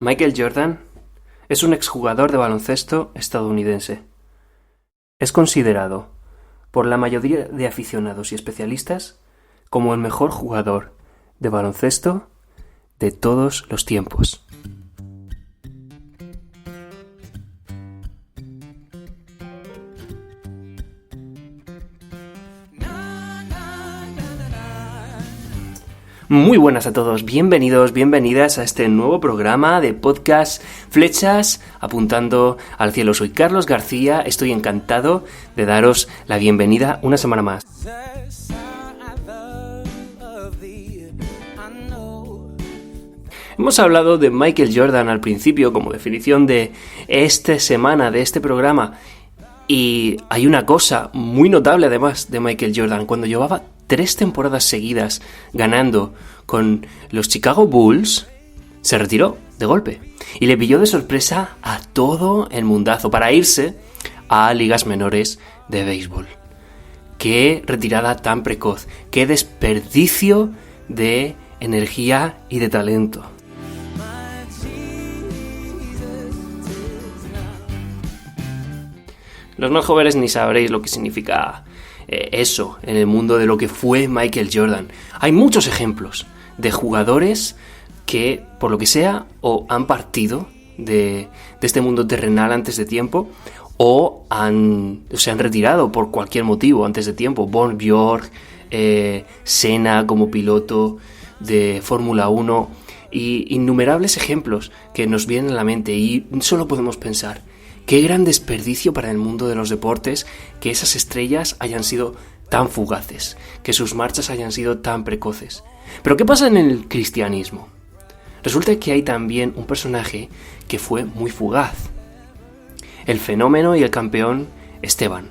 Michael Jordan es un exjugador de baloncesto estadounidense. Es considerado, por la mayoría de aficionados y especialistas, como el mejor jugador de baloncesto de todos los tiempos. Muy buenas a todos, bienvenidos, bienvenidas a este nuevo programa de podcast Flechas Apuntando al Cielo. Soy Carlos García, estoy encantado de daros la bienvenida una semana más. Hemos hablado de Michael Jordan al principio como definición de esta semana, de este programa, y hay una cosa muy notable además de Michael Jordan. Cuando llevaba 3 temporadas seguidas ganando con los Chicago Bulls, se retiró de golpe y le pilló de sorpresa a todo el mundazo para irse a ligas menores de béisbol. Qué retirada tan precoz, qué desperdicio de energía y de talento. Los más jóvenes ni sabréis lo que significa eso en el mundo de lo que fue Michael Jordan. Hay muchos ejemplos de jugadores que, por lo que sea, o han partido de este mundo terrenal antes de tiempo, o se han retirado por cualquier motivo antes de tiempo. Björn Borg, Senna como piloto de Fórmula 1, y innumerables ejemplos que nos vienen a la mente, y solo podemos pensar: qué gran desperdicio para el mundo de los deportes que esas estrellas hayan sido tan fugaces, que sus marchas hayan sido tan precoces. Pero ¿qué pasa en el cristianismo? Resulta que hay también un personaje que fue muy fugaz. El fenómeno y el campeón Esteban.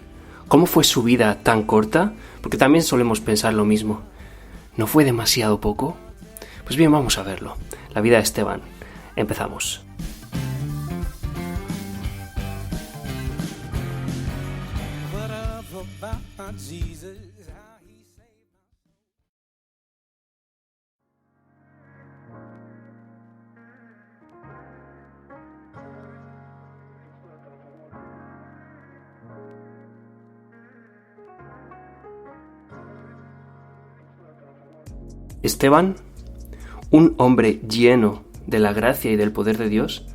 ¿Cómo fue su vida tan corta? Porque también solemos pensar lo mismo. ¿No fue demasiado poco? Pues bien, vamos a verlo. La vida de Esteban. Empezamos. Esteban, un hombre lleno de la gracia y del poder de Dios,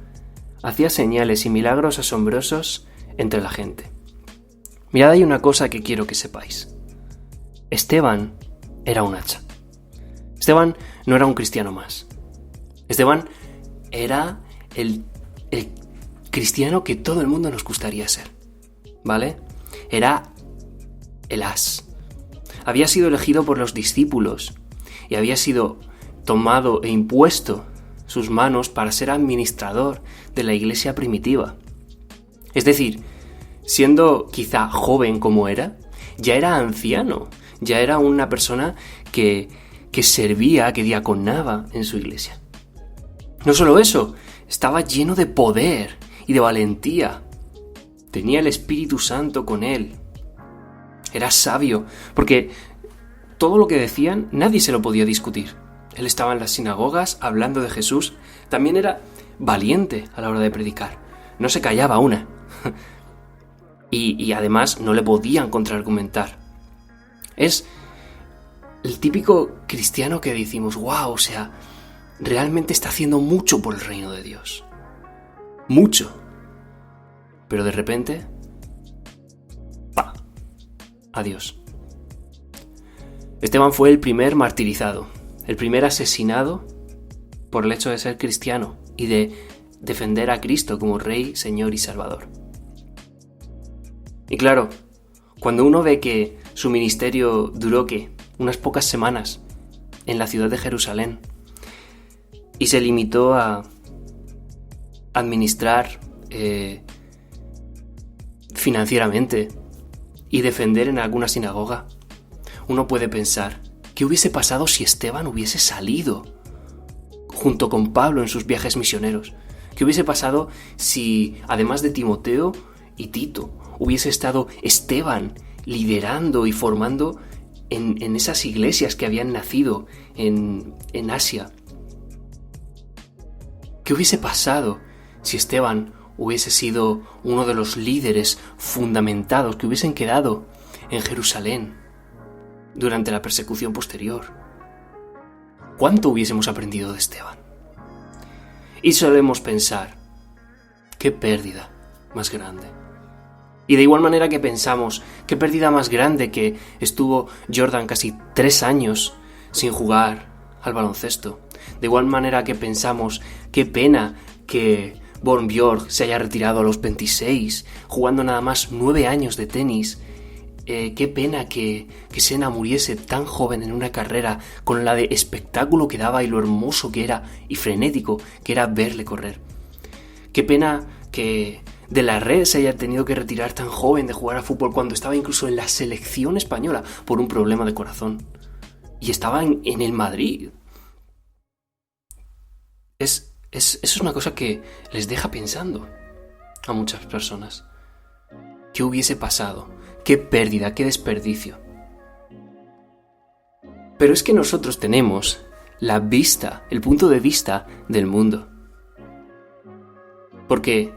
hacía señales y milagros asombrosos entre la gente. Mirad, hay una cosa que quiero que sepáis. Esteban era un hacha. Esteban no era un cristiano más. Esteban era el cristiano que todo el mundo nos gustaría ser, ¿vale? Era el as. Había sido elegido por los discípulos y había sido tomado e impuesto sus manos para ser administrador de la iglesia primitiva. Es decir, siendo quizá joven como era, ya era anciano, ya era una persona que servía, que diaconaba en su iglesia. No solo eso, estaba lleno de poder y de valentía. Tenía el Espíritu Santo con él. Era sabio, porque todo lo que decían nadie se lo podía discutir. Él estaba en las sinagogas hablando de Jesús. También era valiente a la hora de predicar. No se callaba una. Y además no le podían contraargumentar. Es el típico cristiano que decimos: wow, o sea, realmente está haciendo mucho por el reino de Dios. Mucho. Pero de repente, ¡pa! Adiós. Esteban fue el primer martirizado, el primer asesinado por el hecho de ser cristiano y de defender a Cristo como Rey, Señor y Salvador. Y claro, cuando uno ve que su ministerio duró, unas pocas semanas en la ciudad de Jerusalén, y se limitó a administrar financieramente y defender en alguna sinagoga, uno puede pensar: ¿qué hubiese pasado si Esteban hubiese salido junto con Pablo en sus viajes misioneros? ¿Qué hubiese pasado si, además de Timoteo y Tito, hubiese estado Esteban liderando y formando en esas iglesias que habían nacido en Asia? ¿Qué hubiese pasado si Esteban hubiese sido uno de los líderes fundamentados que hubiesen quedado en Jerusalén durante la persecución posterior? ¿Cuánto hubiésemos aprendido de Esteban? Y solemos pensar, qué pérdida más grande. Y de igual manera que pensamos, qué pérdida más grande que estuvo Jordan casi 3 años sin jugar al baloncesto. De igual manera que pensamos, qué pena que Björn Borg se haya retirado a los 26, jugando nada más 9 años de tenis. Qué pena que Senna muriese tan joven en una carrera con la de espectáculo que daba y lo hermoso que era y frenético que era verle correr. Qué pena que De la Red se haya tenido que retirar tan joven de jugar a fútbol cuando estaba incluso en la selección española por un problema de corazón. Y estaba en el Madrid. Eso es una cosa que les deja pensando a muchas personas. ¿Qué hubiese pasado? ¡Qué pérdida, qué desperdicio! Pero es que nosotros tenemos la vista, el punto de vista del mundo. Porque,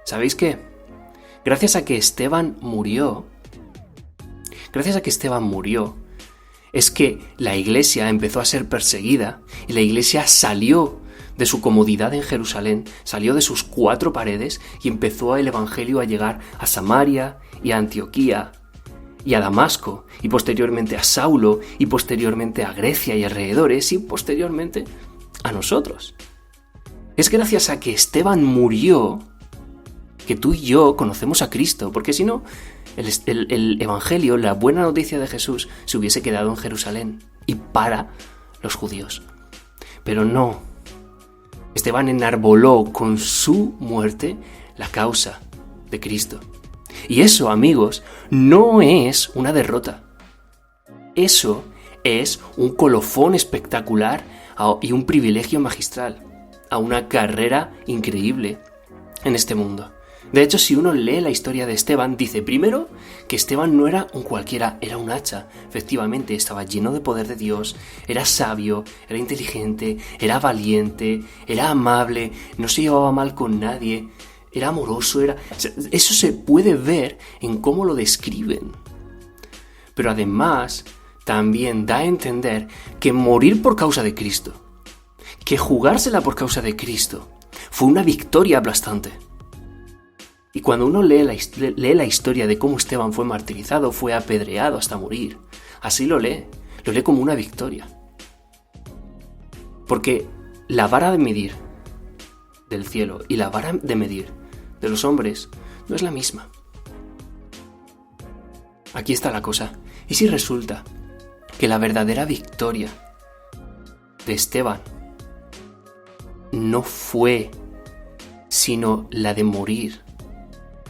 ¿sabéis qué? Gracias a que Esteban murió, es que la iglesia empezó a ser perseguida y la iglesia salió de su comodidad en Jerusalén, salió de sus 4 paredes y empezó el evangelio a llegar a Samaria y a Antioquía y a Damasco y posteriormente a Saulo y posteriormente a Grecia y alrededores y posteriormente a nosotros. Es gracias a que Esteban murió que tú y yo conocemos a Cristo, porque si no, el evangelio, la buena noticia de Jesús, se hubiese quedado en Jerusalén y para los judíos. Pero no. Esteban enarboló con su muerte la causa de Cristo. Y eso, amigos, no es una derrota. Eso es un colofón espectacular y un privilegio magistral a una carrera increíble en este mundo. De hecho, si uno lee la historia de Esteban, dice primero que Esteban no era un cualquiera, era un hacha. Efectivamente, estaba lleno de poder de Dios, era sabio, era inteligente, era valiente, era amable, no se llevaba mal con nadie, era amoroso, eso se puede ver en cómo lo describen. Pero además, también da a entender que morir por causa de Cristo, que jugársela por causa de Cristo, fue una victoria aplastante. Y cuando uno lee la historia de cómo Esteban fue martirizado, fue apedreado hasta morir, así lo lee como una victoria. Porque la vara de medir del cielo y la vara de medir de los hombres no es la misma. Aquí está la cosa. ¿Y si resulta que la verdadera victoria de Esteban no fue sino la de morir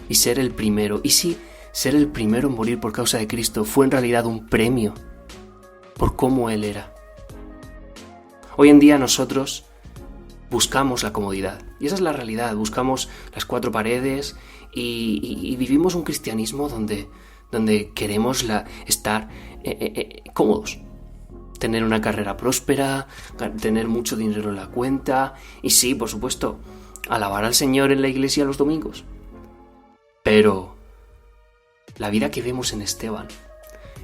y ser el primero? ¿Y si ser el primero en morir por causa de Cristo fue en realidad un premio por cómo Él era? Hoy en día nosotros buscamos la comodidad, y esa es la realidad. Buscamos las 4 paredes y vivimos un cristianismo donde queremos estar cómodos, tener una carrera próspera, tener mucho dinero en la cuenta y sí, por supuesto, alabar al Señor en la iglesia los domingos. Pero la vida que vemos en Esteban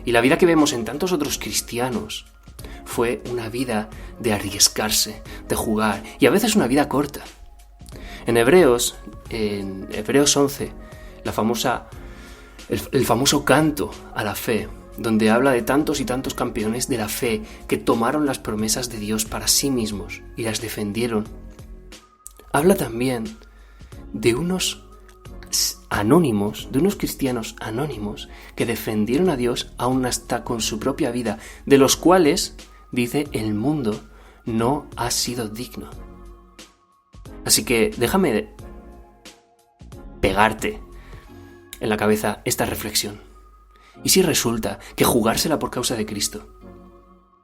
y la vida que vemos en tantos otros cristianos fue una vida de arriesgarse, de jugar, y a veces una vida corta. En Hebreos 11, el famoso canto a la fe, donde habla de tantos y tantos campeones de la fe que tomaron las promesas de Dios para sí mismos y las defendieron, habla también de unos anónimos, de unos cristianos anónimos que defendieron a Dios aún hasta con su propia vida, de los cuales, dice, el mundo no ha sido digno. Así que déjame pegarte en la cabeza esta reflexión. ¿Y si resulta que jugársela por causa de Cristo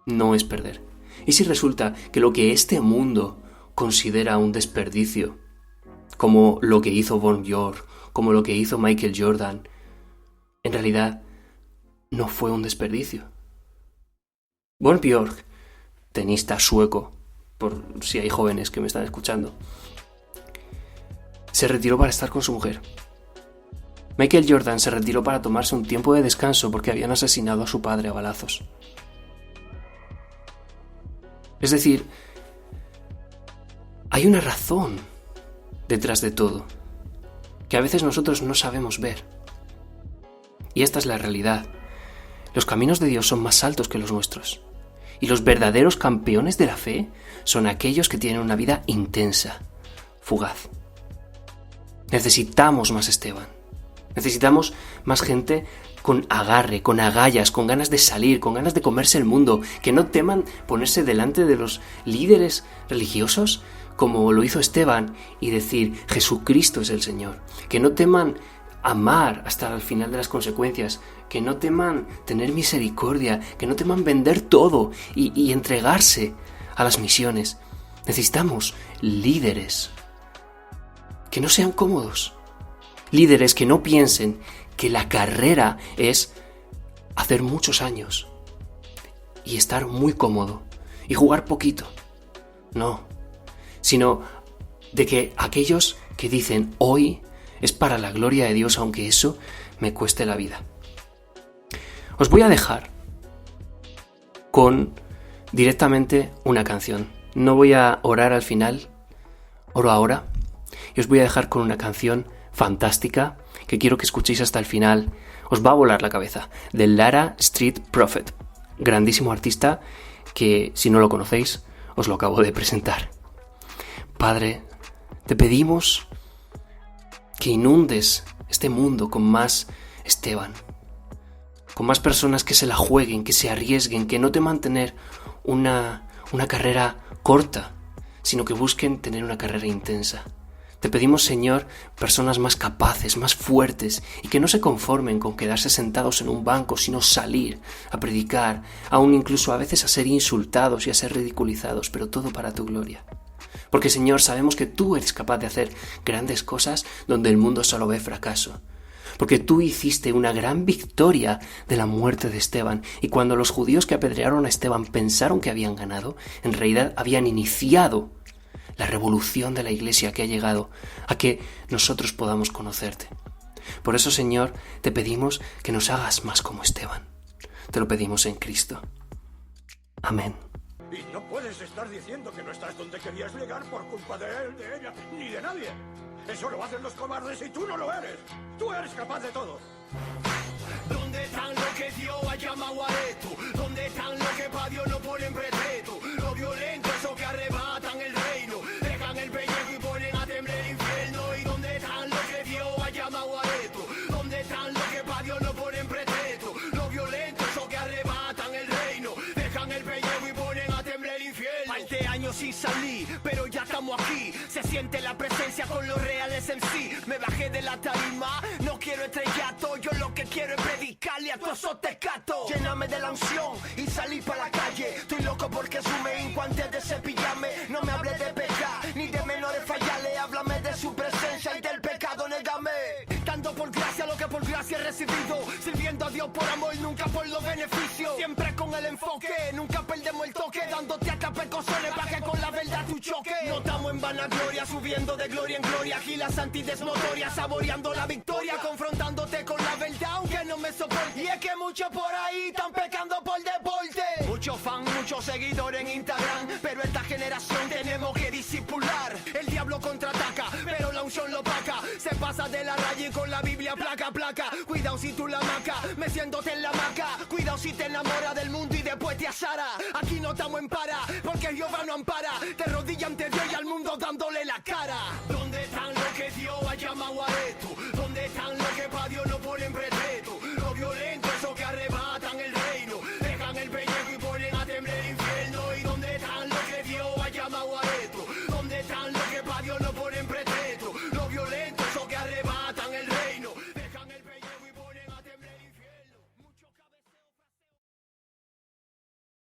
no es perder? ¿Y si resulta que lo que este mundo considera un desperdicio, como lo que hizo Björn Borg, como lo que hizo Michael Jordan, en realidad no fue un desperdicio? Björn Borg, tenista sueco, por si hay jóvenes que me están escuchando, se retiró para estar con su mujer. Michael Jordan se retiró para tomarse un tiempo de descanso porque habían asesinado a su padre a balazos. Es decir, hay una razón detrás de todo, que a veces nosotros no sabemos ver. Y esta es la realidad. Los caminos de Dios son más altos que los nuestros. Y los verdaderos campeones de la fe son aquellos que tienen una vida intensa, fugaz. Necesitamos más Esteban. Necesitamos más gente con agarre, con agallas, con ganas de salir, con ganas de comerse el mundo, que no teman ponerse delante de los líderes religiosos, como lo hizo Esteban, y decir, Jesucristo es el Señor. Que no teman amar hasta el final de las consecuencias, que no teman tener misericordia, que no teman vender todo y entregarse a las misiones. Necesitamos líderes que no sean cómodos, líderes que no piensen que la carrera es hacer muchos años y estar muy cómodo y jugar poquito. No, sino de que aquellos que dicen hoy es para la gloria de Dios, aunque eso me cueste la vida. Os voy a dejar con directamente una canción. No voy a orar al final, oro ahora, y os voy a dejar con una canción fantástica que quiero que escuchéis hasta el final. Os va a volar la cabeza, de Lara Street Prophet, grandísimo artista que, si no lo conocéis, os lo acabo de presentar. Padre, te pedimos que inundes este mundo con más Esteban, con más personas que se la jueguen, que se arriesguen, que no teman tener una carrera corta, sino que busquen tener una carrera intensa. Te pedimos, Señor, personas más capaces, más fuertes, y que no se conformen con quedarse sentados en un banco, sino salir a predicar, aún incluso a veces a ser insultados y a ser ridiculizados, pero todo para tu gloria. Porque, Señor, sabemos que tú eres capaz de hacer grandes cosas donde el mundo solo ve fracaso. Porque tú hiciste una gran victoria de la muerte de Esteban, y cuando los judíos que apedrearon a Esteban pensaron que habían ganado, en realidad habían iniciado la revolución de la Iglesia que ha llegado a que nosotros podamos conocerte. Por eso, Señor, te pedimos que nos hagas más como Esteban. Te lo pedimos en Cristo. Amén. Y no puedes estar diciendo que no estás donde querías llegar por culpa de él, de ella, ni de nadie. Eso lo hacen los cobardes y tú no lo eres. Tú eres capaz de todo. ¿Dónde están los que Dios ha llamado a esto? ¿Dónde están los que pa' Dios no ponen pretexto? Los violentos, esos que arrebatan el reino, dejan el pellejo y ponen a temblar el infierno. ¿Y dónde están los que Dios ha llamado a esto? ¿Dónde están los que pa' Dios no ponen pretexto? Los violentos, esos que arrebatan el reino, dejan el pellejo y ponen a temblar el infierno. 20 años sin salir, pero ya estamos aquí. Se siente la presencia con los reales en sí. Me bajé de la tarima, no quiero estrellato. Yo lo que quiero es predicarle a todos esos tecatos. Lléname de la unción y salí para la calle. Estoy loco porque sume hinco antes de cepillarme. No me hables de pecar, ni de menores fallarle. Háblame de su presencia y del pecado, négame. Dando por gracia lo que por gracia he recibido. Sirviendo a Dios por amor, nunca por los beneficios. Siempre con el enfoque, nunca perdemos el toque. Dándote a capecosones para que con la verdad tú choques. No estamos en vanagloria, subiendo de gloria en gloria. Gila santidad notoria, saboreando la victoria. Confrontándote con la verdad, aunque no me soporte. Y es que muchos por ahí están pecando por deporte. Muchos fans, muchos seguidores en Instagram. Pero esta generación tenemos que disipular. El diablo contraataca, pero la unción lo paca. Se pasa de la raya y con la Biblia placa, placa. Cuidado si tú la maca, meciéndote en la maca. Cuidado si te enamoras del mundo y después te asara. Aquí no estamos en para, porque Jehová no ampara. Te rodilla ante Dios y al mundo dándole la